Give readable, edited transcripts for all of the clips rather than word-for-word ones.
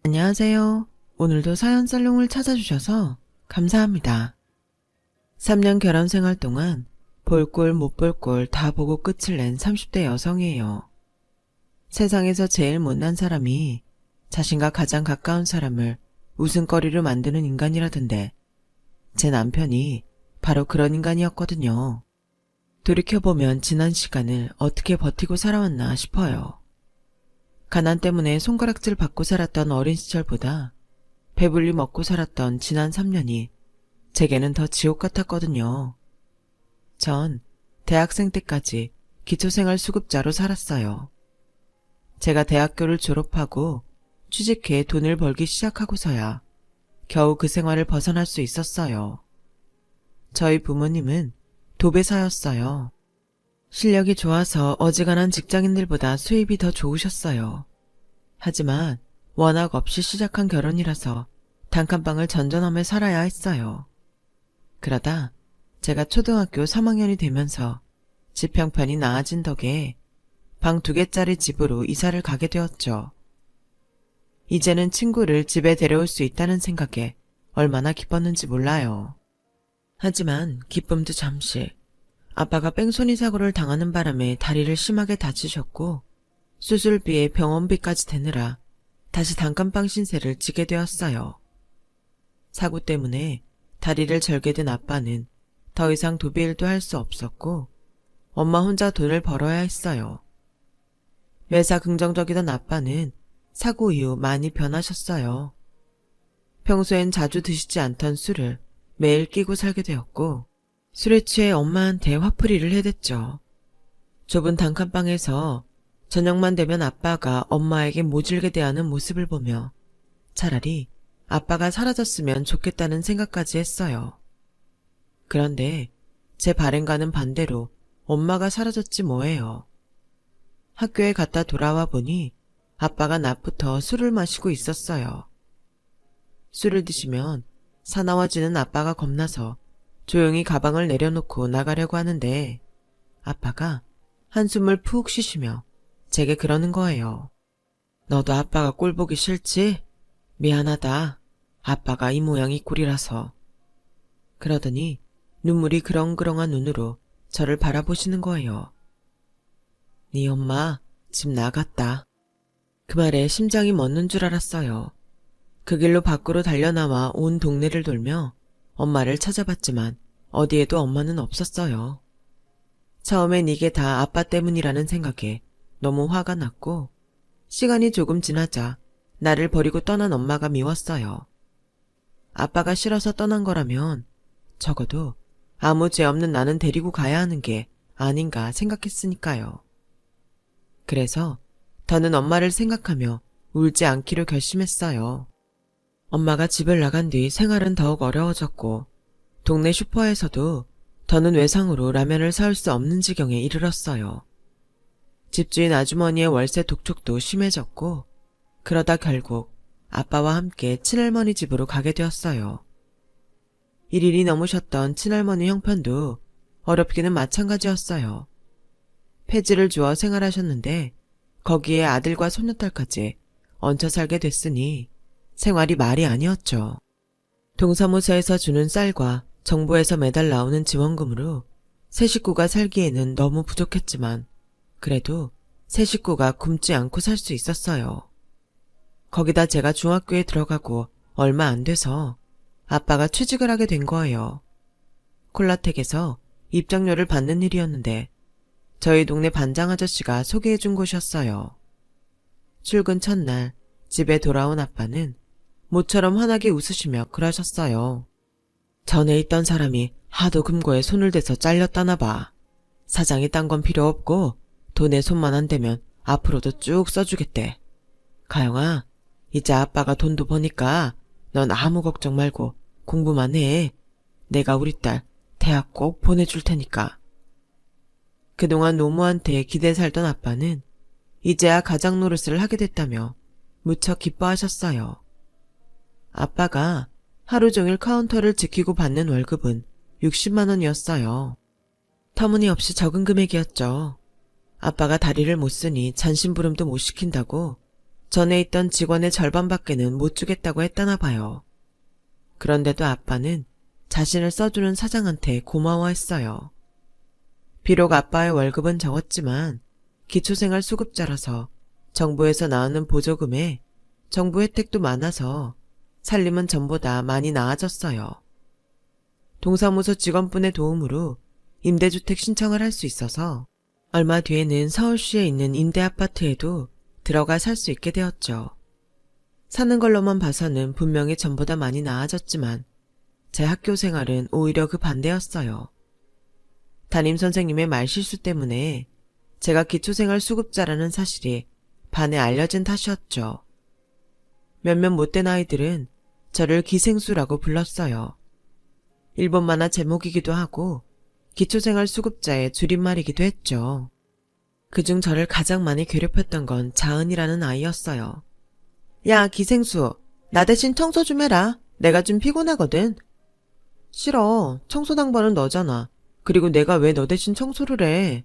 안녕하세요. 오늘도 사연 살롱을 찾아주셔서 감사합니다. 3년 결혼 생활 동안 볼 꼴 못 볼 꼴 다 보고 끝을 낸 30대 여성이에요. 세상에서 제일 못난 사람이 자신과 가장 가까운 사람을 웃음거리로 만드는 인간이라던데 제 남편이 바로 그런 인간이었거든요. 돌이켜보면 지난 시간을 어떻게 버티고 살아왔나 싶어요. 가난 때문에 손가락질 받고 살았던 어린 시절보다 배불리 먹고 살았던 지난 3년이 제게는 더 지옥 같았거든요. 전 대학생 때까지 기초생활수급자로 살았어요. 제가 대학교를 졸업하고 취직해 돈을 벌기 시작하고서야 겨우 그 생활을 벗어날 수 있었어요. 저희 부모님은 도배사였어요. 실력이 좋아서 어지간한 직장인들보다 수입이 더 좋으셨어요. 하지만 워낙 없이 시작한 결혼이라서 단칸방을 전전하며 살아야 했어요. 그러다 제가 초등학교 3학년이 되면서 집 형편이 나아진 덕에 방 2개짜리 집으로 이사를 가게 되었죠. 이제는 친구를 집에 데려올 수 있다는 생각에 얼마나 기뻤는지 몰라요. 하지만 기쁨도 잠시. 아빠가 뺑소니 사고를 당하는 바람에 다리를 심하게 다치셨고 수술비에 병원비까지 대느라 다시 단칸방 신세를 지게 되었어요. 사고 때문에 다리를 절게 된 아빠는 더 이상 도비일도 할 수 없었고 엄마 혼자 돈을 벌어야 했어요. 매사 긍정적이던 아빠는 사고 이후 많이 변하셨어요. 평소엔 자주 드시지 않던 술을 매일 끼고 살게 되었고 술에 취해 엄마한테 화풀이를 해댔죠. 좁은 단칸방에서 저녁만 되면 아빠가 엄마에게 모질게 대하는 모습을 보며 차라리 아빠가 사라졌으면 좋겠다는 생각까지 했어요. 그런데 제 바램과는 반대로 엄마가 사라졌지 뭐예요. 학교에 갔다 돌아와 보니 아빠가 낮부터 술을 마시고 있었어요. 술을 드시면 사나워지는 아빠가 겁나서 조용히 가방을 내려놓고 나가려고 하는데 아빠가 한숨을 푹 쉬시며 제게 그러는 거예요. 너도 아빠가 꼴 보기 싫지? 미안하다. 아빠가 이 모양이 꼴이라서. 그러더니 눈물이 그렁그렁한 눈으로 저를 바라보시는 거예요. 네 엄마 집 나갔다. 그 말에 심장이 멎는 줄 알았어요. 그 길로 밖으로 달려나와 온 동네를 돌며 엄마를 찾아봤지만 어디에도 엄마는 없었어요. 처음엔 이게 다 아빠 때문이라는 생각에 너무 화가 났고 시간이 조금 지나자 나를 버리고 떠난 엄마가 미웠어요. 아빠가 싫어서 떠난 거라면 적어도 아무 죄 없는 나는 데리고 가야 하는 게 아닌가 생각했으니까요. 그래서 더는 엄마를 생각하며 울지 않기로 결심했어요. 엄마가 집을 나간 뒤 생활은 더욱 어려워졌고 동네 슈퍼에서도 더는 외상으로 라면을 사올 수 없는 지경에 이르렀어요. 집주인 아주머니의 월세 독촉도 심해졌고 그러다 결국 아빠와 함께 친할머니 집으로 가게 되었어요. 1일이 넘으셨던 친할머니 형편도 어렵기는 마찬가지였어요. 폐지를 주어 생활하셨는데 거기에 아들과 손녀딸까지 얹혀 살게 됐으니 생활이 말이 아니었죠. 동사무소에서 주는 쌀과 정부에서 매달 나오는 지원금으로 세 식구가 살기에는 너무 부족했지만 그래도 세 식구가 굶지 않고 살 수 있었어요. 거기다 제가 중학교에 들어가고 얼마 안 돼서 아빠가 취직을 하게 된 거예요. 콜라텍에서 입장료를 받는 일이었는데 저희 동네 반장 아저씨가 소개해준 곳이었어요. 출근 첫날 집에 돌아온 아빠는 모처럼 환하게 웃으시며 그러셨어요. 전에 있던 사람이 하도 금고에 손을 대서 잘렸다나 봐. 사장이 딴 건 필요 없고 돈에 손만 안 대면 앞으로도 쭉 써주겠대. 가영아, 이제 아빠가 돈도 버니까 넌 아무 걱정 말고 공부만 해. 내가 우리 딸 대학 꼭 보내줄 테니까. 그동안 노모한테 기대 살던 아빠는 이제야 가장 노릇을 하게 됐다며 무척 기뻐하셨어요. 아빠가 하루 종일 카운터를 지키고 받는 월급은 60만 원이었어요. 터무니없이 적은 금액이었죠. 아빠가 다리를 못 쓰니 잔심부름도 못 시킨다고 전에 있던 직원의 절반밖에는 못 주겠다고 했다나 봐요. 그런데도 아빠는 자신을 써주는 사장한테 고마워했어요. 비록 아빠의 월급은 적었지만 기초생활수급자라서 정부에서 나오는 보조금에 정부 혜택도 많아서 살림은 전보다 많이 나아졌어요. 동사무소 직원분의 도움으로 임대주택 신청을 할 수 있어서 얼마 뒤에는 서울시에 있는 임대아파트에도 들어가 살 수 있게 되었죠. 사는 걸로만 봐서는 분명히 전보다 많이 나아졌지만 제 학교 생활은 오히려 그 반대였어요. 담임선생님의 말실수 때문에 제가 기초생활 수급자라는 사실이 반에 알려진 탓이었죠. 몇몇 못된 아이들은 저를 기생수라고 불렀어요. 일본 만화 제목이기도 하고 기초생활 수급자의 줄임말이기도 했죠. 그중 저를 가장 많이 괴롭혔던 건 자은이라는 아이였어요. 야, 기생수, 나 대신 청소 좀 해라. 내가 좀 피곤하거든. 싫어. 청소 당번은 너잖아. 그리고 내가 왜 너 대신 청소를 해?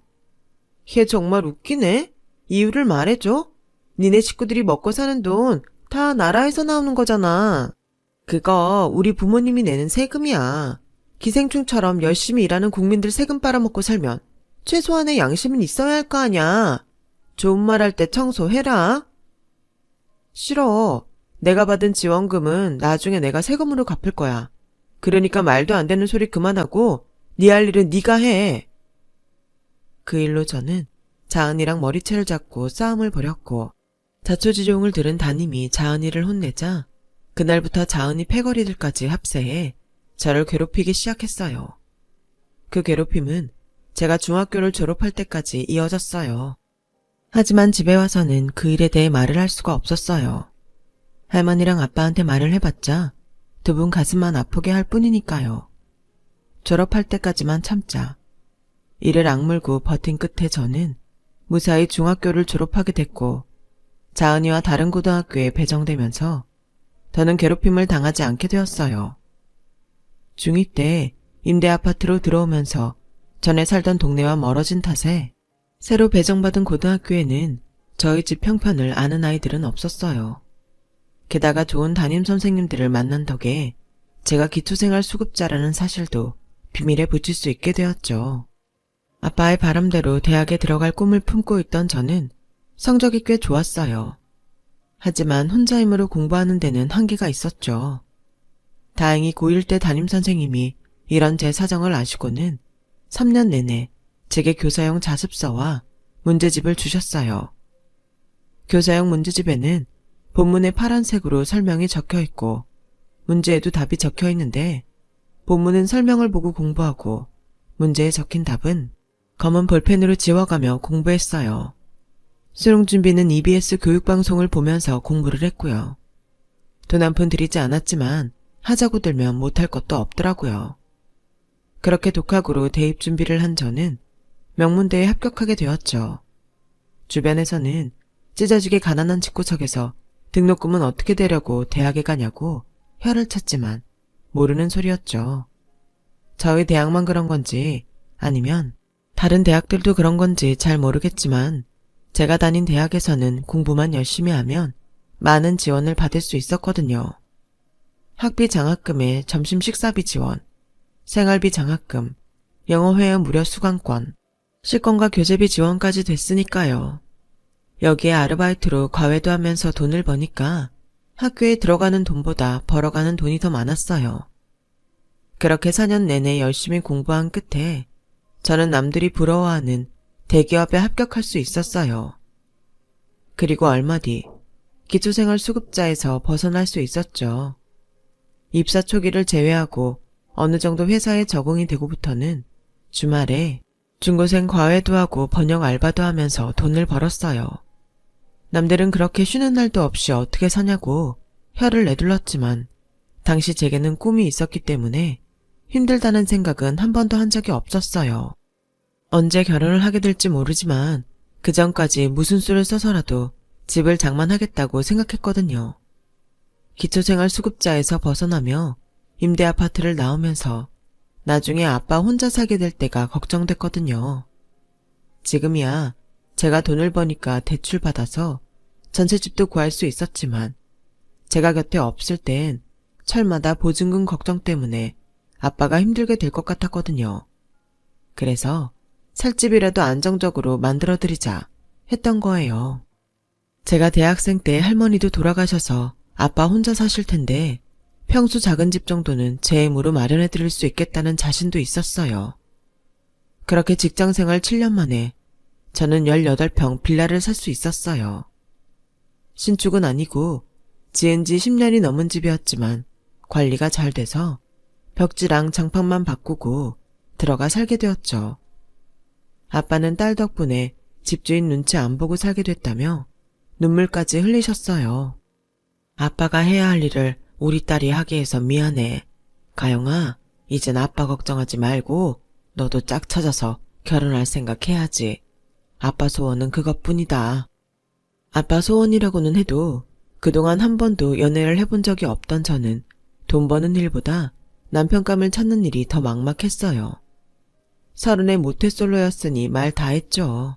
걔 정말 웃기네. 이유를 말해줘. 니네 식구들이 먹고 사는 돈 다 나라에서 나오는 거잖아. 그거 우리 부모님이 내는 세금이야. 기생충처럼 열심히 일하는 국민들 세금 빨아먹고 살면 최소한의 양심은 있어야 할 거 아냐. 좋은 말 할 때 청소해라. 싫어. 내가 받은 지원금은 나중에 내가 세금으로 갚을 거야. 그러니까 말도 안 되는 소리 그만하고 네 할 일은 네가 해. 그 일로 저는 자은이랑 머리채를 잡고 싸움을 벌였고 자초지종을 들은 담임이 자은이를 혼내자 그날부터 자은이 패거리들까지 합세해 저를 괴롭히기 시작했어요. 그 괴롭힘은 제가 중학교를 졸업할 때까지 이어졌어요. 하지만 집에 와서는 그 일에 대해 말을 할 수가 없었어요. 할머니랑 아빠한테 말을 해봤자 두 분 가슴만 아프게 할 뿐이니까요. 졸업할 때까지만 참자. 이를 악물고 버틴 끝에 저는 무사히 중학교를 졸업하게 됐고 자은이와 다른 고등학교에 배정되면서 더는 괴롭힘을 당하지 않게 되었어요. 중2 때 임대아파트로 들어오면서 전에 살던 동네와 멀어진 탓에 새로 배정받은 고등학교에는 저희 집 형편을 아는 아이들은 없었어요. 게다가 좋은 담임선생님들을 만난 덕에 제가 기초생활 수급자라는 사실도 비밀에 붙일 수 있게 되었죠. 아빠의 바람대로 대학에 들어갈 꿈을 품고 있던 저는 성적이 꽤 좋았어요. 하지만 혼자 힘으로 공부하는 데는 한계가 있었죠. 다행히 고1 때 담임선생님이 이런 제 사정을 아시고는 3년 내내 제게 교사용 자습서와 문제집을 주셨어요. 교사용 문제집에는 본문에 파란색으로 설명이 적혀있고 문제에도 답이 적혀있는데 본문은 설명을 보고 공부하고 문제에 적힌 답은 검은 볼펜으로 지워가며 공부했어요. 수능 준비는 EBS 교육방송을 보면서 공부를 했고요. 돈 한 푼 들이지 않았지만 하자고 들면 못할 것도 없더라고요. 그렇게 독학으로 대입 준비를 한 저는 명문대에 합격하게 되었죠. 주변에서는 찢어지게 가난한 집구석에서 등록금은 어떻게 되려고 대학에 가냐고 혀를 찼지만 모르는 소리였죠. 저희 대학만 그런 건지 아니면 다른 대학들도 그런 건지 잘 모르겠지만 제가 다닌 대학에서는 공부만 열심히 하면 많은 지원을 받을 수 있었거든요. 학비 장학금에 점심 식사비 지원, 생활비 장학금, 영어회화 무료 수강권, 식권과 교재비 지원까지 됐으니까요. 여기에 아르바이트로 과외도 하면서 돈을 버니까 학교에 들어가는 돈보다 벌어가는 돈이 더 많았어요. 그렇게 4년 내내 열심히 공부한 끝에 저는 남들이 부러워하는 대기업에 합격할 수 있었어요. 그리고 얼마 뒤 기초생활 수급자에서 벗어날 수 있었죠. 입사 초기를 제외하고 어느 정도 회사에 적응이 되고부터는 주말에 중고생 과외도 하고 번역 알바도 하면서 돈을 벌었어요. 남들은 그렇게 쉬는 날도 없이 어떻게 사냐고 혀를 내둘렀지만 당시 제게는 꿈이 있었기 때문에 힘들다는 생각은 한 번도 한 적이 없었어요. 언제 결혼을 하게 될지 모르지만 그 전까지 무슨 수를 써서라도 집을 장만하겠다고 생각했거든요. 기초생활 수급자에서 벗어나며 임대아파트를 나오면서 나중에 아빠 혼자 살게 될 때가 걱정됐거든요. 지금이야 제가 돈을 버니까 대출 받아서 전셋집도 구할 수 있었지만 제가 곁에 없을 땐 철마다 보증금 걱정 때문에 아빠가 힘들게 될 것 같았거든요. 그래서 살 집이라도 안정적으로 만들어드리자 했던 거예요. 제가 대학생 때 할머니도 돌아가셔서 아빠 혼자 사실 텐데 평수 작은 집 정도는 제 힘으로 마련해 드릴 수 있겠다는 자신도 있었어요. 그렇게 직장생활 7년 만에 저는 18평 빌라를 살 수 있었어요. 신축은 아니고 지은 지 10년이 넘은 집이었지만 관리가 잘 돼서 벽지랑 장판만 바꾸고 들어가 살게 되었죠. 아빠는 딸 덕분에 집주인 눈치 안 보고 살게 됐다며 눈물까지 흘리셨어요. 아빠가 해야 할 일을 우리 딸이 하게 해서 미안해. 가영아, 이젠 아빠 걱정하지 말고 너도 짝 찾아서 결혼할 생각 해야지. 아빠 소원은 그것뿐이다. 아빠 소원이라고는 해도 그동안 한 번도 연애를 해본 적이 없던 저는 돈 버는 일보다 남편감을 찾는 일이 더 막막했어요. 30의 모태솔로였으니 말 다 했죠.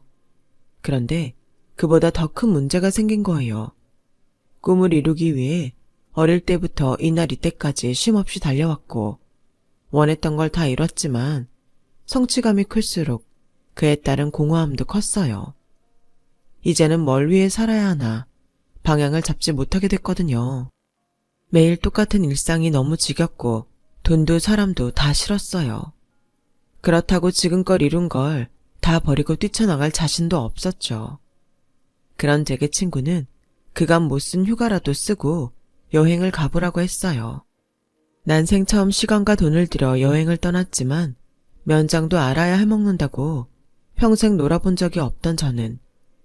그런데 그보다 더 큰 문제가 생긴 거예요. 꿈을 이루기 위해 어릴 때부터 이날 이때까지 쉼없이 달려왔고 원했던 걸 다 이뤘지만 성취감이 클수록 그에 따른 공허함도 컸어요. 이제는 뭘 위해 살아야 하나 방향을 잡지 못하게 됐거든요. 매일 똑같은 일상이 너무 지겹고 돈도 사람도 다 싫었어요. 그렇다고 지금껏 이룬 걸 다 버리고 뛰쳐나갈 자신도 없었죠. 그런 제게 친구는 그간 못 쓴 휴가라도 쓰고 여행을 가보라고 했어요. 난생 처음 시간과 돈을 들여 여행을 떠났지만 면장도 알아야 해먹는다고 평생 놀아본 적이 없던 저는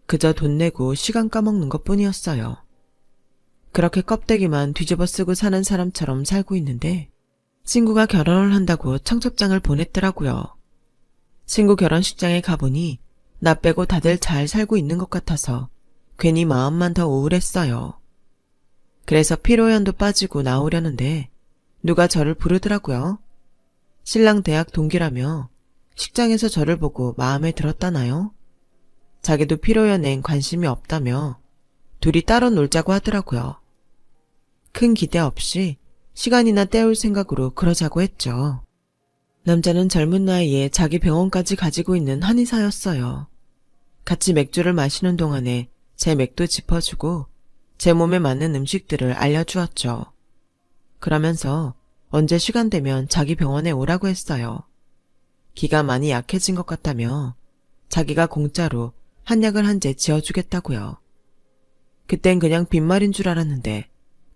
그저 돈 내고 시간 까먹는 것뿐이었어요. 그렇게 껍데기만 뒤집어 쓰고 사는 사람처럼 살고 있는데 친구가 결혼을 한다고 청첩장을 보냈더라고요. 친구 결혼식장에 가보니 나 빼고 다들 잘 살고 있는 것 같아서 괜히 마음만 더 우울했어요. 그래서 피로연도 빠지고 나오려는데 누가 저를 부르더라고요. 신랑 대학 동기라며 식장에서 저를 보고 마음에 들었다나요? 자기도 피로연엔 관심이 없다며 둘이 따로 놀자고 하더라고요. 큰 기대 없이 시간이나 때울 생각으로 그러자고 했죠. 남자는 젊은 나이에 자기 병원까지 가지고 있는 한의사였어요. 같이 맥주를 마시는 동안에 제 맥도 짚어주고 제 몸에 맞는 음식들을 알려주었죠. 그러면서 언제 시간 되면 자기 병원에 오라고 했어요. 기가 많이 약해진 것 같다며 자기가 공짜로 한약을 한 제 지어주겠다고요. 그땐 그냥 빈말인 줄 알았는데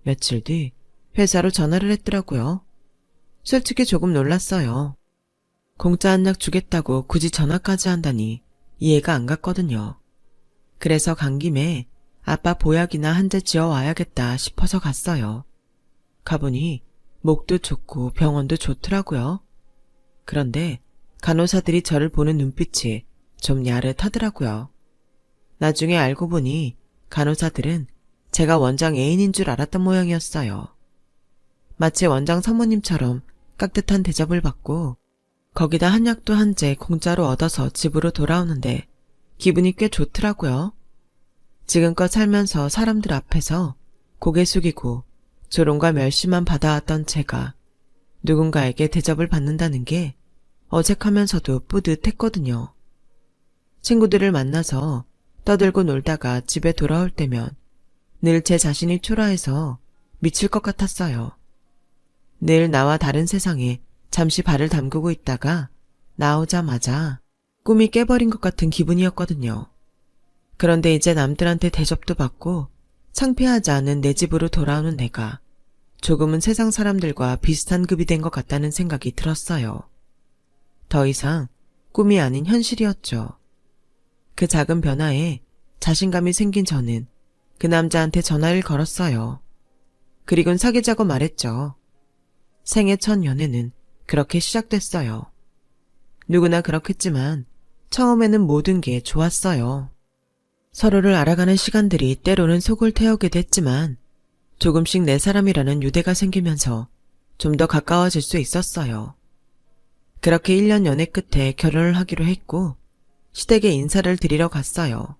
며칠 뒤 회사로 전화를 했더라고요. 솔직히 조금 놀랐어요. 공짜 한약 주겠다고 굳이 전화까지 한다니 이해가 안 갔거든요. 그래서 간 김에 아빠 보약이나 한 재 지어와야겠다 싶어서 갔어요. 가보니 목도 좋고 병원도 좋더라고요. 그런데 간호사들이 저를 보는 눈빛이 좀 야릇하더라고요. 나중에 알고 보니 간호사들은 제가 원장 애인인 줄 알았던 모양이었어요. 마치 원장 사모님처럼 깍듯한 대접을 받고 거기다 한약도 한 재 공짜로 얻어서 집으로 돌아오는데 기분이 꽤 좋더라고요. 지금껏 살면서 사람들 앞에서 고개 숙이고 조롱과 멸시만 받아왔던 제가 누군가에게 대접을 받는다는 게 어색하면서도 뿌듯했거든요. 친구들을 만나서 떠들고 놀다가 집에 돌아올 때면 늘 제 자신이 초라해서 미칠 것 같았어요. 늘 나와 다른 세상에 잠시 발을 담그고 있다가 나오자마자 꿈이 깨버린 것 같은 기분이었거든요. 그런데 이제 남들한테 대접도 받고 창피하지 않은 내 집으로 돌아오는 내가 조금은 세상 사람들과 비슷한 급이 된 것 같다는 생각이 들었어요. 더 이상 꿈이 아닌 현실이었죠. 그 작은 변화에 자신감이 생긴 저는 그 남자한테 전화를 걸었어요. 그리곤 사귀자고 말했죠. 생애 첫 연애는 그렇게 시작됐어요. 누구나 그렇겠지만 처음에는 모든 게 좋았어요. 서로를 알아가는 시간들이 때로는 속을 태우게 됐지만 조금씩 내 사람이라는 유대가 생기면서 좀 더 가까워질 수 있었어요. 그렇게 1년 연애 끝에 결혼을 하기로 했고 시댁에 인사를 드리러 갔어요.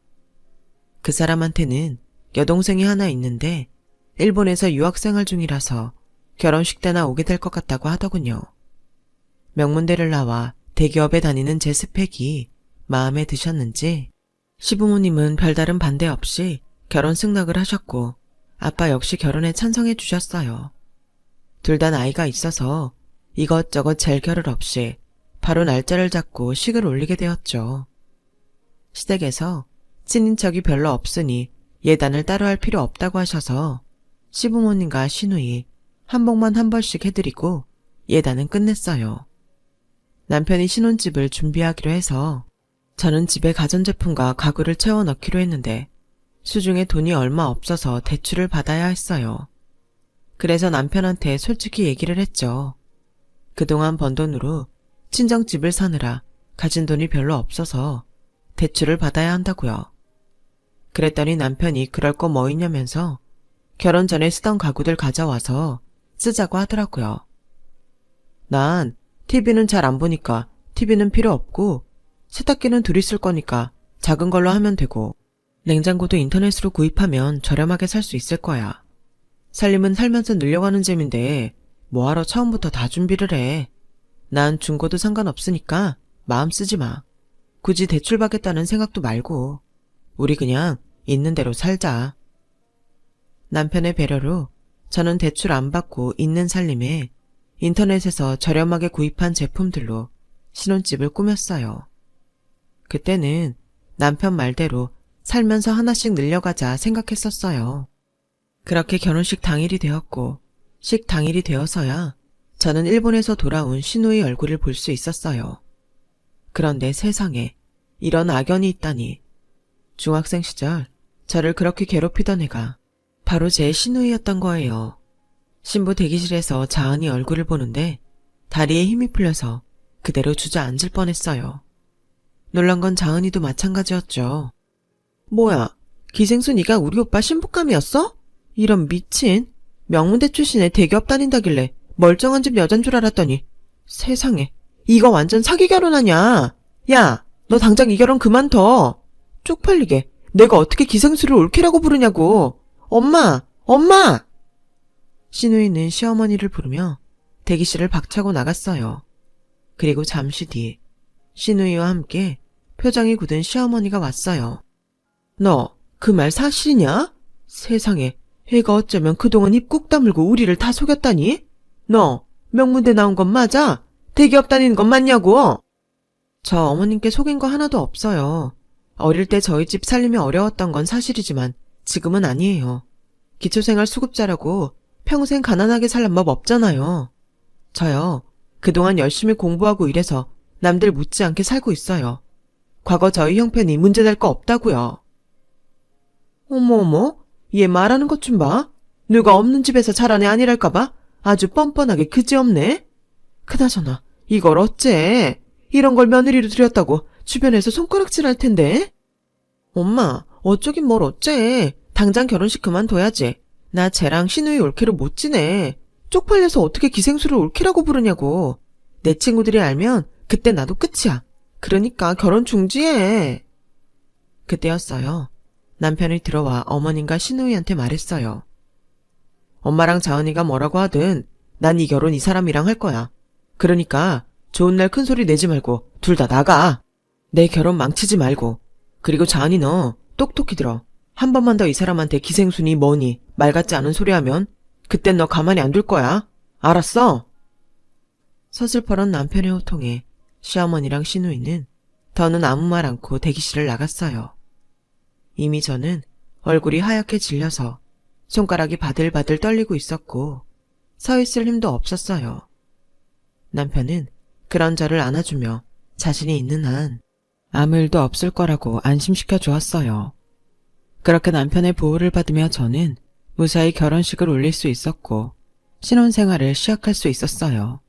그 사람한테는 여동생이 하나 있는데 일본에서 유학생활 중이라서 결혼식 때나 오게 될 것 같다고 하더군요. 명문대를 나와 대기업에 다니는 제 스펙이 마음에 드셨는지 시부모님은 별다른 반대 없이 결혼 승낙을 하셨고 아빠 역시 결혼에 찬성해 주셨어요. 둘 다 나이가 있어서 이것저것 젤결을 없이 바로 날짜를 잡고 식을 올리게 되었죠. 시댁에서 친인척이 별로 없으니 예단을 따로 할 필요 없다고 하셔서 시부모님과 시누이 한복만 한 벌씩 해드리고 예단은 끝냈어요. 남편이 신혼집을 준비하기로 해서 저는 집에 가전제품과 가구를 채워 넣기로 했는데 수중에 돈이 얼마 없어서 대출을 받아야 했어요. 그래서 남편한테 솔직히 얘기를 했죠. 그동안 번 돈으로 친정집을 사느라 가진 돈이 별로 없어서 대출을 받아야 한다고요. 그랬더니 남편이 그럴 거 뭐 있냐면서 결혼 전에 쓰던 가구들 가져와서 쓰자고 하더라고요. 난 TV는 잘 안 보니까 TV는 필요 없고 세탁기는 둘이 쓸 거니까 작은 걸로 하면 되고 냉장고도 인터넷으로 구입하면 저렴하게 살 수 있을 거야. 살림은 살면서 늘려가는 셈인데 뭐하러 처음부터 다 준비를 해. 난 중고도 상관없으니까 마음 쓰지 마. 굳이 대출 받겠다는 생각도 말고 우리 그냥 있는 대로 살자. 남편의 배려로 저는 대출 안 받고 있는 살림에 인터넷에서 저렴하게 구입한 제품들로 신혼집을 꾸몄어요. 그때는 남편 말대로 살면서 하나씩 늘려가자 생각했었어요. 그렇게 결혼식 당일이 되었고 식 당일이 되어서야 저는 일본에서 돌아온 시누이 얼굴을 볼 수 있었어요. 그런데 세상에 이런 악연이 있다니. 중학생 시절 저를 그렇게 괴롭히던 애가 바로 제 시누이였던 거예요. 신부 대기실에서 자은이 얼굴을 보는데 다리에 힘이 풀려서 그대로 주저앉을 뻔했어요. 놀란 건 자은이도 마찬가지였죠. 뭐야, 기생수 네가 우리 오빠 신부감이었어? 이런 미친. 명문대 출신에 대기업 다닌다길래 멀쩡한 집 여잔 줄 알았더니 세상에 이거 완전 사기 결혼 아냐. 야, 너 당장 이 결혼 그만둬. 쪽팔리게 내가 어떻게 기생수를 올케라고 부르냐고. 엄마! 엄마! 시누이는 시어머니를 부르며 대기실을 박차고 나갔어요. 그리고 잠시 뒤 시누이와 함께 표정이 굳은 시어머니가 왔어요. 너 그 말 사실이냐? 세상에 애가 어쩌면 그동안 입 꾹 다물고 우리를 다 속였다니? 너 명문대 나온 건 맞아? 대기업 다니는 건 맞냐고? 저 어머님께 속인 거 하나도 없어요. 어릴 때 저희 집 살림이 어려웠던 건 사실이지만 지금은 아니에요. 기초생활 수급자라고 평생 가난하게 살란 법 없잖아요. 저요, 그동안 열심히 공부하고 일해서 남들 묻지 않게 살고 있어요. 과거 저희 형편이 문제될 거 없다고요. 어머어머, 얘 말하는 것 좀 봐. 누가 없는 집에서 자란 애 아니랄까봐 아주 뻔뻔하게 그지없네. 그나저나 이걸 어째. 이런 걸 며느리로 들였다고 주변에서 손가락질할 텐데. 엄마, 어쩌긴 뭘 어째. 당장 결혼식 그만둬야지. 나 쟤랑 시누이 올케로 못 지내. 쪽팔려서 어떻게 기생수를 올케라고 부르냐고. 내 친구들이 알면 그때 나도 끝이야. 그러니까 결혼 중지해. 그때였어요. 남편이 들어와 어머님과 시누이한테 말했어요. 엄마랑 자은이가 뭐라고 하든 난 이 결혼 이 사람이랑 할 거야. 그러니까 좋은 날 큰 소리 내지 말고 둘 다 나가. 내 결혼 망치지 말고. 그리고 자은이 너 똑똑히 들어. 한 번만 더 이 사람한테 기생수니 뭐니 말 같지 않은 소리 하면 그땐 너 가만히 안 둘 거야. 알았어? 서슬퍼런 남편의 호통에 시어머니랑 시누이는 더는 아무 말 않고 대기실을 나갔어요. 이미 저는 얼굴이 하얗게 질려서 손가락이 바들바들 떨리고 있었고 서 있을 힘도 없었어요. 남편은 그런 저를 안아주며 자신이 있는 한 아무 일도 없을 거라고 안심시켜 주었어요. 그렇게 남편의 보호를 받으며 저는 무사히 결혼식을 올릴 수 있었고 신혼생활을 시작할 수 있었어요.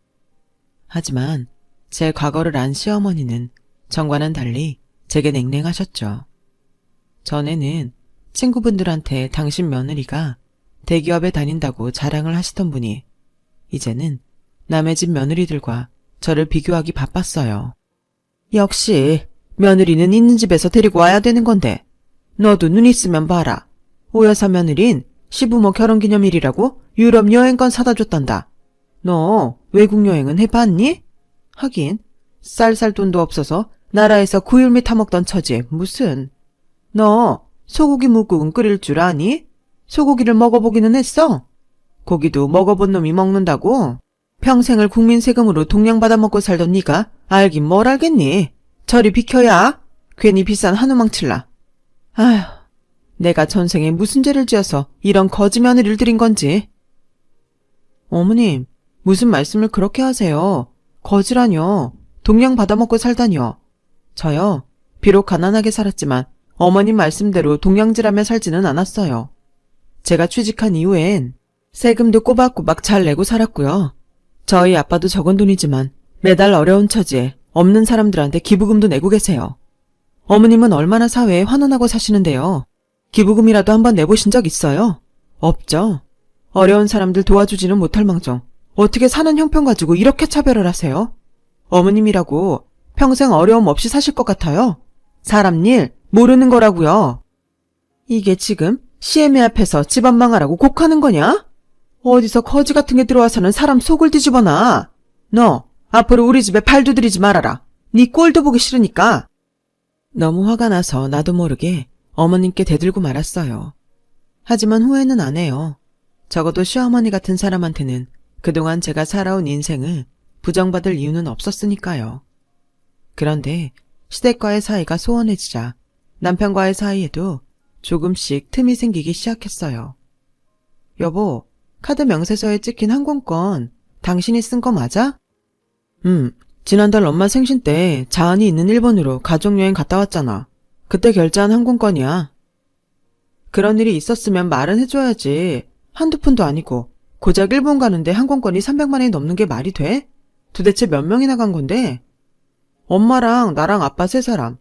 하지만 제 과거를 안 시어머니는 전과는 달리 제게 냉랭하셨죠. 전에는 친구분들한테 당신 며느리가 대기업에 다닌다고 자랑을 하시던 분이 이제는 남의 집 며느리들과 저를 비교하기 바빴어요. 역시 며느리는 있는 집에서 데리고 와야 되는 건데 너도 눈 있으면 봐라. 오여사 며느린 시부모 결혼기념일이라고 유럽 여행권 사다 줬단다. 너 외국 여행은 해봤니? 하긴 쌀 돈도 없어서 나라에서 구일미 타먹던 처지에 무슨. 너 소고기 묵국은 끓일 줄 아니? 소고기를 먹어보기는 했어? 고기도 먹어본 놈이 먹는다고? 평생을 국민 세금으로 동양 받아먹고 살던 네가 알긴 뭘 알겠니? 저리 비켜야. 괜히 비싼 한우 망칠라. 아휴, 내가 전생에 무슨 죄를 지어서 이런 거지 며느리를 들인 건지. 어머님, 무슨 말씀을 그렇게 하세요? 거지라뇨. 동양 받아먹고 살다뇨. 저요, 비록 가난하게 살았지만 어머님 말씀대로 동양질하며 살지는 않았어요. 제가 취직한 이후엔 세금도 꼬박꼬박 잘 내고 살았고요. 저희 아빠도 적은 돈이지만 매달 어려운 처지에 없는 사람들한테 기부금도 내고 계세요. 어머님은 얼마나 사회에 환원하고 사시는데요. 기부금이라도 한번 내보신 적 있어요? 없죠. 어려운 사람들 도와주지는 못할 망정 어떻게 사는 형편 가지고 이렇게 차별을 하세요? 어머님이라고 평생 어려움 없이 사실 것 같아요? 사람 일 모르는 거라고요. 이게 지금 CMA 앞에서 집안 망하라고 곡하는 거냐? 어디서 거지 같은 게 들어와서는 사람 속을 뒤집어놔. 너 앞으로 우리 집에 발도 들이지 말아라. 네 꼴도 보기 싫으니까. 너무 화가 나서 나도 모르게 어머님께 대들고 말았어요. 하지만 후회는 안 해요. 적어도 시어머니 같은 사람한테는 그동안 제가 살아온 인생을 부정받을 이유는 없었으니까요. 그런데 시댁과의 사이가 소원해지자 남편과의 사이에도 조금씩 틈이 생기기 시작했어요. 여보, 카드 명세서에 찍힌 항공권 당신이 쓴 거 맞아? 지난달 엄마 생신 때 자은이 있는 일본으로 가족여행 갔다 왔잖아. 그때 결제한 항공권이야. 그런 일이 있었으면 말은 해줘야지. 한두 푼도 아니고 고작 일본 가는데 항공권이 300만 원이 넘는 게 말이 돼? 도대체 몇 명이나 간 건데? 엄마랑 나랑 아빠 3사람.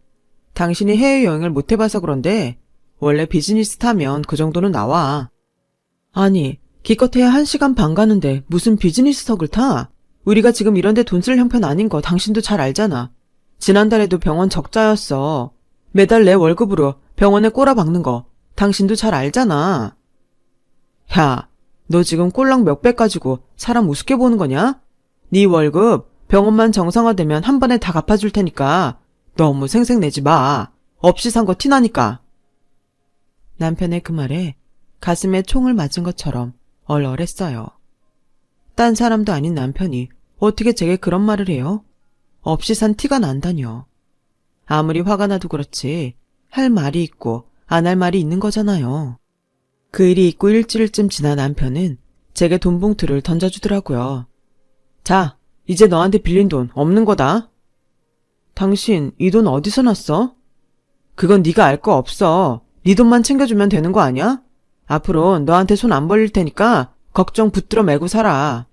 당신이 해외여행을 못 해봐서 그런데 원래 비즈니스 타면 그 정도는 나와. 아니, 기껏해야 1시간 반 가는데 무슨 비즈니스석을 타? 우리가 지금 이런데 돈 쓸 형편 아닌 거 당신도 잘 알잖아. 지난달에도 병원 적자였어. 매달 내 월급으로 병원에 꼬라박는 거 당신도 잘 알잖아. 야, 너 지금 꼴랑 몇백 가지고 사람 우습게 보는 거냐? 네 월급 병원만 정상화되면 한 번에 다 갚아줄 테니까 너무 생색내지 마. 없이 산 거 티나니까. 남편의 그 말에 가슴에 총을 맞은 것처럼 얼얼했어요. 딴 사람도 아닌 남편이 어떻게 제게 그런 말을 해요? 없이 산 티가 난다뇨. 아무리 화가 나도 그렇지 할 말이 있고 안 할 말이 있는 거잖아요. 그 일이 있고 일주일쯤 지나 남편은 제게 돈 봉투를 던져주더라고요. 자, 이제 너한테 빌린 돈 없는 거다. 당신 이 돈 어디서 났어? 그건 네가 알 거 없어. 네 돈만 챙겨주면 되는 거 아니야? 앞으로 너한테 손 안 벌릴 테니까 걱정 붙들어 매고 살아.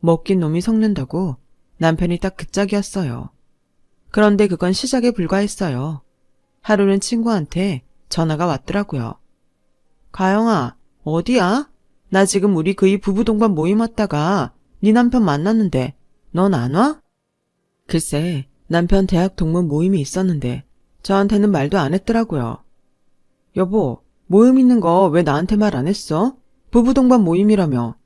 먹긴 놈이 섞는다고 남편이 딱 그 짝이었어요. 그런데 그건 시작에 불과했어요. 하루는 친구한테 전화가 왔더라고요. 가영아, 어디야? 나 지금 우리 그이 부부 동반 모임 왔다가 네 남편 만났는데 넌 안 와? 글쎄, 남편 대학 동문 모임이 있었는데 저한테는 말도 안 했더라고요. 여보, 모임 있는 거 왜 나한테 말 안 했어? 부부 동반 모임이라며.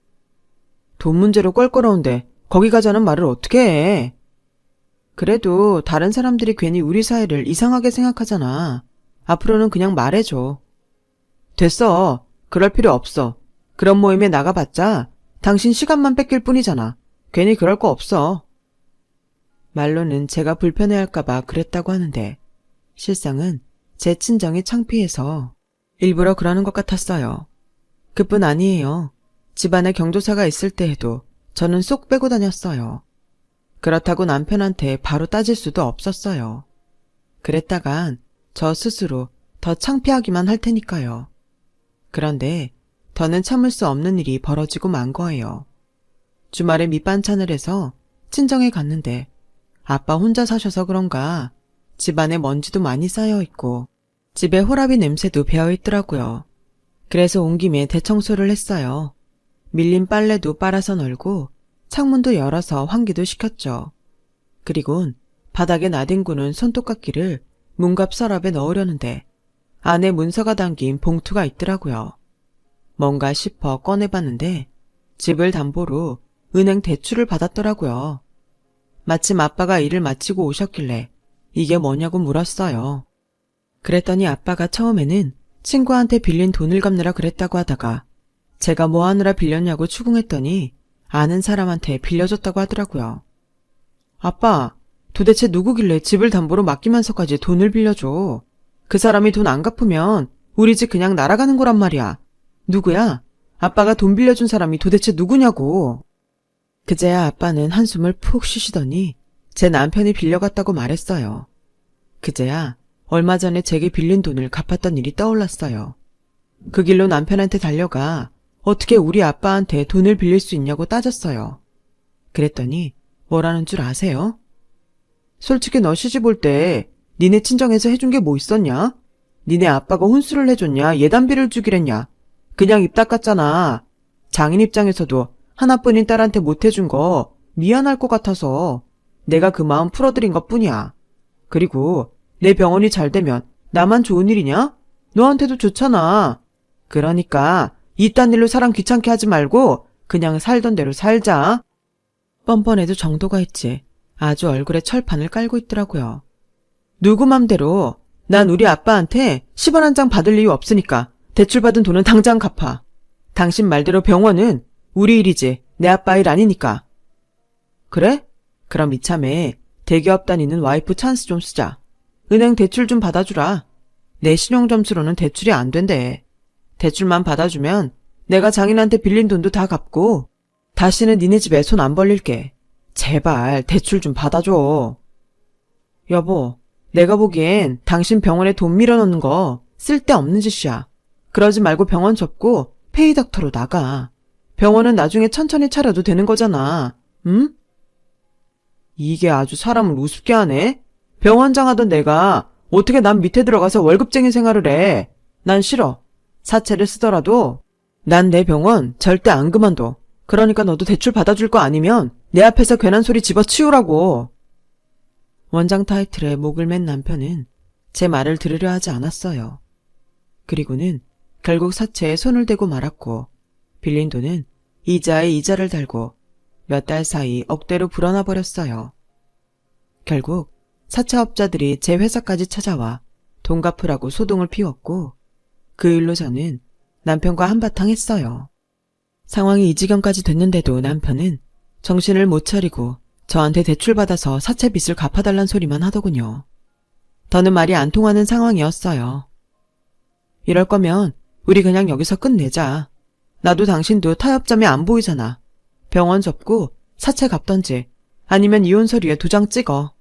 돈 문제로 껄끄러운데 거기 가자는 말을 어떻게 해? 그래도 다른 사람들이 괜히 우리 사이를 이상하게 생각하잖아. 앞으로는 그냥 말해줘. 됐어. 그럴 필요 없어. 그런 모임에 나가봤자 당신 시간만 뺏길 뿐이잖아. 괜히 그럴 거 없어. 말로는 제가 불편해할까봐 그랬다고 하는데 실상은 제 친정이 창피해서 일부러 그러는 것 같았어요. 그뿐 아니에요. 집안에 경조사가 있을 때에도 저는 쏙 빼고 다녔어요. 그렇다고 남편한테 바로 따질 수도 없었어요. 그랬다간 저 스스로 더 창피하기만 할 테니까요. 그런데 더는 참을 수 없는 일이 벌어지고 만 거예요. 주말에 밑반찬을 해서 친정에 갔는데 아빠 혼자 사셔서 그런가 집안에 먼지도 많이 쌓여있고 집에 호라비 냄새도 배어있더라고요. 그래서 온 김에 대청소를 했어요. 밀린 빨래도 빨아서 널고 창문도 열어서 환기도 시켰죠. 그리곤 바닥에 나뒹구는 손톱깎이를 문갑 서랍에 넣으려는데 안에 문서가 담긴 봉투가 있더라고요. 뭔가 싶어 꺼내봤는데 집을 담보로 은행 대출을 받았더라고요. 마침 아빠가 일을 마치고 오셨길래 이게 뭐냐고 물었어요. 그랬더니 아빠가 처음에는 친구한테 빌린 돈을 갚느라 그랬다고 하다가 제가 뭐 하느라 빌렸냐고 추궁했더니 아는 사람한테 빌려줬다고 하더라고요. 아빠, 도대체 누구길래 집을 담보로 맡기면서까지 돈을 빌려줘? 그 사람이 돈 안 갚으면 우리 집 그냥 날아가는 거란 말이야. 누구야? 아빠가 돈 빌려준 사람이 도대체 누구냐고. 그제야 아빠는 한숨을 푹 쉬시더니 제 남편이 빌려갔다고 말했어요. 그제야 얼마 전에 제게 빌린 돈을 갚았던 일이 떠올랐어요. 그 길로 남편한테 달려가 어떻게 우리 아빠한테 돈을 빌릴 수 있냐고 따졌어요. 그랬더니 뭐라는 줄 아세요? 솔직히 너 시집 올 때 니네 친정에서 해준 게 뭐 있었냐? 니네 아빠가 혼수를 해줬냐? 예단비를 주기랬냐? 그냥 입 닦았잖아. 장인 입장에서도 하나뿐인 딸한테 못 해준 거 미안할 것 같아서 내가 그 마음 풀어드린 것뿐이야. 그리고 내 병원이 잘 되면 나만 좋은 일이냐? 너한테도 좋잖아. 그러니까 이딴 일로 사람 귀찮게 하지 말고 그냥 살던 대로 살자. 뻔뻔해도 정도가 있지. 아주 얼굴에 철판을 깔고 있더라고요. 누구 맘대로 난 우리 아빠한테 10원 한 장 받을 이유 없으니까 대출받은 돈은 당장 갚아. 당신 말대로 병원은 우리 일이지 내 아빠 일 아니니까. 그래? 그럼 이참에 대기업 다니는 와이프 찬스 좀 쓰자. 은행 대출 좀 받아주라. 내 신용점수로는 대출이 안 된대. 대출만 받아주면 내가 장인한테 빌린 돈도 다 갚고 다시는 니네 집에 손 안 벌릴게. 제발 대출 좀 받아줘. 여보, 내가 보기엔 당신 병원에 돈 밀어넣는 거 쓸데없는 짓이야. 그러지 말고 병원 접고 페이닥터로 나가. 병원은 나중에 천천히 차려도 되는 거잖아. 응? 이게 아주 사람을 우습게 하네. 병원장 하던 내가 어떻게 남 밑에 들어가서 월급쟁이 생활을 해. 난 싫어. 사채를 쓰더라도 난 내 병원 절대 안 그만둬. 그러니까 너도 대출 받아줄 거 아니면 내 앞에서 괜한 소리 집어치우라고. 원장 타이틀에 목을 맨 남편은 제 말을 들으려 하지 않았어요. 그리고는 결국 사채에 손을 대고 말았고 빌린 돈은 이자에 이자를 달고 몇 달 사이 억대로 불어나 버렸어요. 결국 사채업자들이 제 회사까지 찾아와 돈 갚으라고 소동을 피웠고 그 일로 저는 남편과 한바탕 했어요. 상황이 이 지경까지 됐는데도 남편은 정신을 못 차리고 저한테 대출받아서 사채 빚을 갚아달란 소리만 하더군요. 더는 말이 안 통하는 상황이었어요. 이럴 거면 우리 그냥 여기서 끝내자. 나도 당신도 타협점이 안 보이잖아. 병원 접고 사채 갚던지 아니면 이혼 서류에 도장 찍어.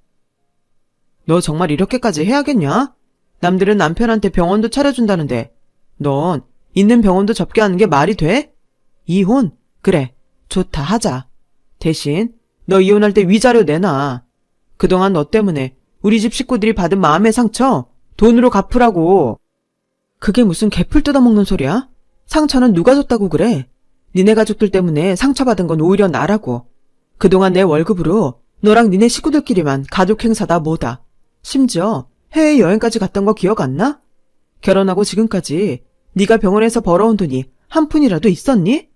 너 정말 이렇게까지 해야겠냐? 남들은 남편한테 병원도 차려준다는데 넌 있는 병원도 접게 하는 게 말이 돼? 이혼? 그래, 좋다, 하자. 대신 너 이혼할 때 위자료 내놔. 그동안 너 때문에 우리 집 식구들이 받은 마음의 상처 돈으로 갚으라고. 그게 무슨 개풀 뜯어먹는 소리야? 상처는 누가 줬다고 그래? 니네 가족들 때문에 상처받은 건 오히려 나라고. 그동안 내 월급으로 너랑 니네 식구들끼리만 가족 행사다 뭐다. 심지어 해외여행까지 갔던 거 기억 안 나? 결혼하고 지금까지 네가 병원에서 벌어온 돈이 한 푼이라도 있었니?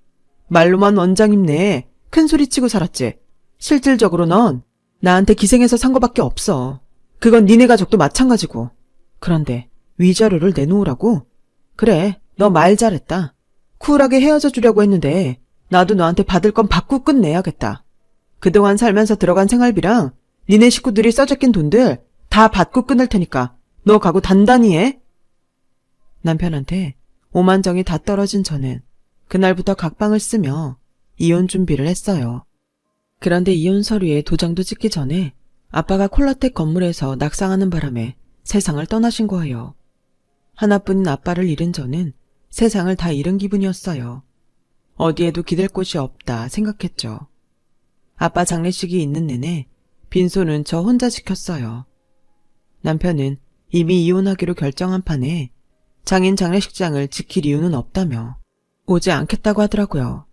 말로만 원장님네 큰소리치고 살았지. 실질적으로 넌 나한테 기생해서 산 거밖에 없어. 그건 니네 가족도 마찬가지고. 그런데 위자료를 내놓으라고? 그래, 너 말 잘했다. 쿨하게 헤어져 주려고 했는데 나도 너한테 받을 건 받고 끝내야겠다. 그동안 살면서 들어간 생활비랑 니네 식구들이 써제낀 돈들 다 받고 끊을 테니까 너 각오 단단히 해. 남편한테 오만정이 다 떨어진 저는 그날부터 각방을 쓰며 이혼 준비를 했어요. 그런데 이혼 서류에 도장도 찍기 전에 아빠가 콜라텍 건물에서 낙상하는 바람에 세상을 떠나신 거예요. 하나뿐인 아빠를 잃은 저는 세상을 다 잃은 기분이었어요. 어디에도 기댈 곳이 없다 생각했죠. 아빠 장례식이 있는 내내 빈소는 저 혼자 지켰어요. 남편은 이미 이혼하기로 결정한 판에 장인 장례식장을 지킬 이유는 없다며 오지 않겠다고 하더라고요.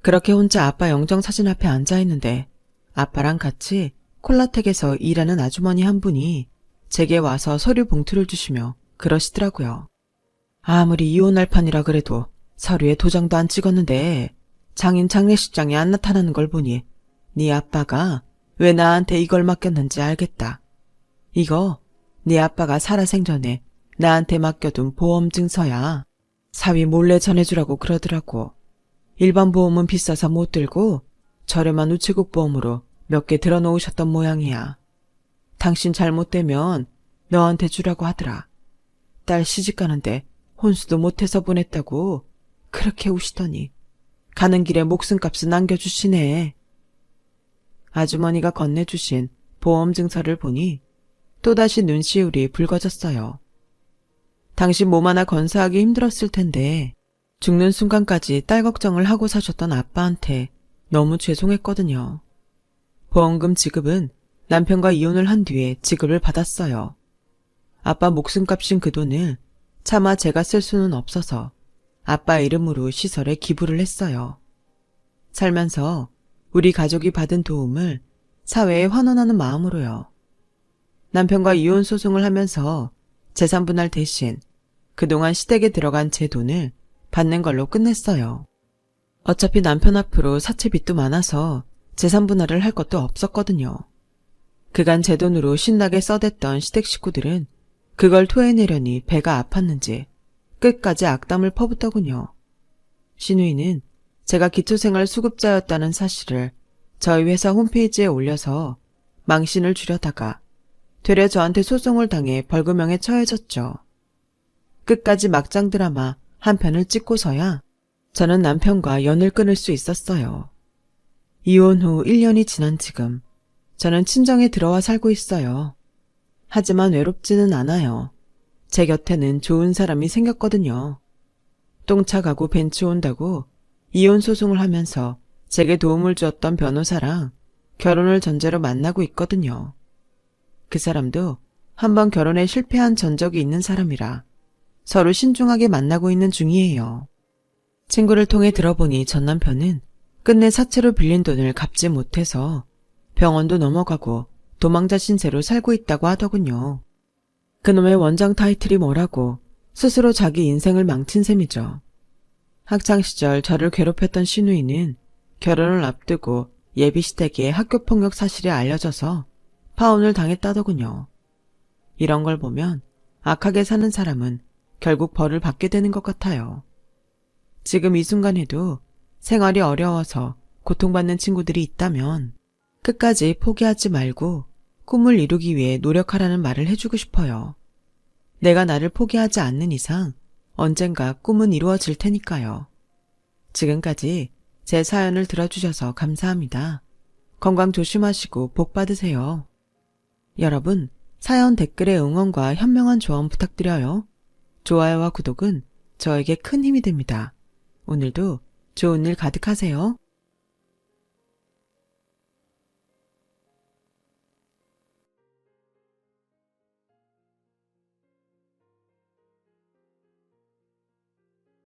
그렇게 혼자 아빠 영정 사진 앞에 앉아있는데 아빠랑 같이 콜라텍에서 일하는 아주머니 한 분이 제게 와서 서류 봉투를 주시며 그러시더라고요. 아무리 이혼할 판이라 그래도 서류에 도장도 안 찍었는데 장인 장례식장에 안 나타나는 걸 보니 네 아빠가 왜 나한테 이걸 맡겼는지 알겠다. 이거 네 아빠가 살아생전에 나한테 맡겨둔 보험 증서야. 사위 몰래 전해주라고 그러더라고. 일반 보험은 비싸서 못 들고 저렴한 우체국 보험으로 몇 개 들어놓으셨던 모양이야. 당신 잘못되면 너한테 주라고 하더라. 딸 시집가는데 혼수도 못해서 보냈다고 그렇게 우시더니 가는 길에 목숨값은 남겨주시네. 아주머니가 건네주신 보험 증서를 보니 또다시 눈시울이 붉어졌어요. 당신 몸 하나 건사하기 힘들었을 텐데 죽는 순간까지 딸 걱정을 하고 사셨던 아빠한테 너무 죄송했거든요. 보험금 지급은 남편과 이혼을 한 뒤에 지급을 받았어요. 아빠 목숨값인 그 돈을 차마 제가 쓸 수는 없어서 아빠 이름으로 시설에 기부를 했어요. 살면서 우리 가족이 받은 도움을 사회에 환원하는 마음으로요. 남편과 이혼 소송을 하면서 재산 분할 대신 그동안 시댁에 들어간 제 돈을 받는 걸로 끝냈어요. 어차피 남편 앞으로 사채빚도 많아서 재산 분할을 할 것도 없었거든요. 그간 제 돈으로 신나게 써댔던 시댁 식구들은 그걸 토해내려니 배가 아팠는지 끝까지 악담을 퍼붓더군요. 신우이는 제가 기초생활 수급자였다는 사실을 저희 회사 홈페이지에 올려서 망신을 주려다가 되려 저한테 소송을 당해 벌금형에 처해졌죠. 끝까지 막장 드라마 한 편을 찍고서야 저는 남편과 연을 끊을 수 있었어요. 이혼 후 1년이 지난 지금 저는 친정에 들어와 살고 있어요. 하지만 외롭지는 않아요. 제 곁에는 좋은 사람이 생겼거든요. 똥차 가고 벤츠 온다고 이혼 소송을 하면서 제게 도움을 주었던 변호사랑 결혼을 전제로 만나고 있거든요. 그 사람도 한번 결혼에 실패한 전적이 있는 사람이라 서로 신중하게 만나고 있는 중이에요. 친구를 통해 들어보니 전 남편은 끝내 사채로 빌린 돈을 갚지 못해서 병원도 넘어가고 도망자 신세로 살고 있다고 하더군요. 그놈의 원장 타이틀이 뭐라고 스스로 자기 인생을 망친 셈이죠. 학창시절 저를 괴롭혔던 신우이는 결혼을 앞두고 예비시댁에 학교폭력 사실이 알려져서 파혼을 당했다더군요. 이런 걸 보면 악하게 사는 사람은 결국 벌을 받게 되는 것 같아요. 지금 이 순간에도 생활이 어려워서 고통받는 친구들이 있다면 끝까지 포기하지 말고 꿈을 이루기 위해 노력하라는 말을 해주고 싶어요. 내가 나를 포기하지 않는 이상 언젠가 꿈은 이루어질 테니까요. 지금까지 제 사연을 들어주셔서 감사합니다. 건강 조심하시고 복 받으세요. 여러분, 사연 댓글에 응원과 현명한 조언 부탁드려요. 좋아요와 구독은 저에게 큰 힘이 됩니다. 오늘도 좋은 일 가득하세요.